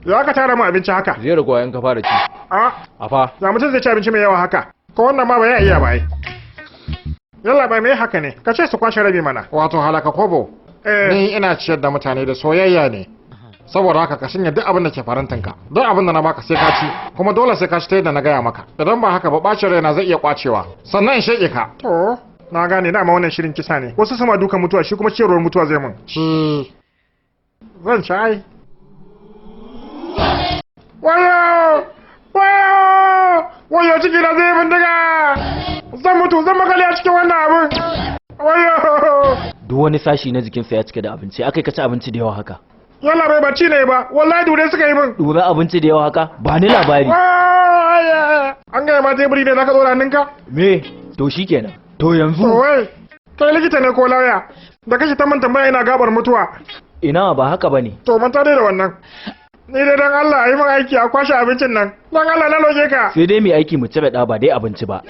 Ya ka tara mu abinci haka? Zai rago yan ka fara ci. A fa. Za mutum zai ci abinci mai yawa haka. Ko wannan ma ba ya iya bai. Yalla bai mai haka ne. Ka ce su kwashe rabi mana. Wato halaka kobo. Ni ina ciyar da mutane da soyayya ne. Saboda haka ka shirya duk abin da ke farantinka. Duk abin da na baka sai ka ci, kuma dole sai ka ci ta yadda na gaya maka. Idan ba haka ba bacin raina zai iya kwacewa. Sannan in sheke ka. To, na gane dama wannan shirin kisa ne. Wasu sama dukan mutuwa shi kuma ciyarwar mutuwa zai mun. Zan ci ai. Wayo! Wayo! Wayo ciki na zai bindiga! Zan mutu, zan makale a cikin wannan abin. Wayo! Duk wani sashi na jikinsa ya cike da abinci, akai ka ci abinci da yawa haka. Yalla bai bacci ne ba, wallahi dure suka yi min. Dure abinci da yawa haka? Ba ni labari. An gaya ma teburi ne zaka dora ninka? Me? To shikenan. To yanzu. Wai, kai likita ne ko lauya? Da kake ta man tambaya ina gabar mutuwa. Ina ba haka bane. To manta dai da wannan. Ni dai dan Allah yi min aiki a kwashe abincin nan. Dan Allah na loje ka. Sai dai mu aiki mu ci da ba dai abinci ba.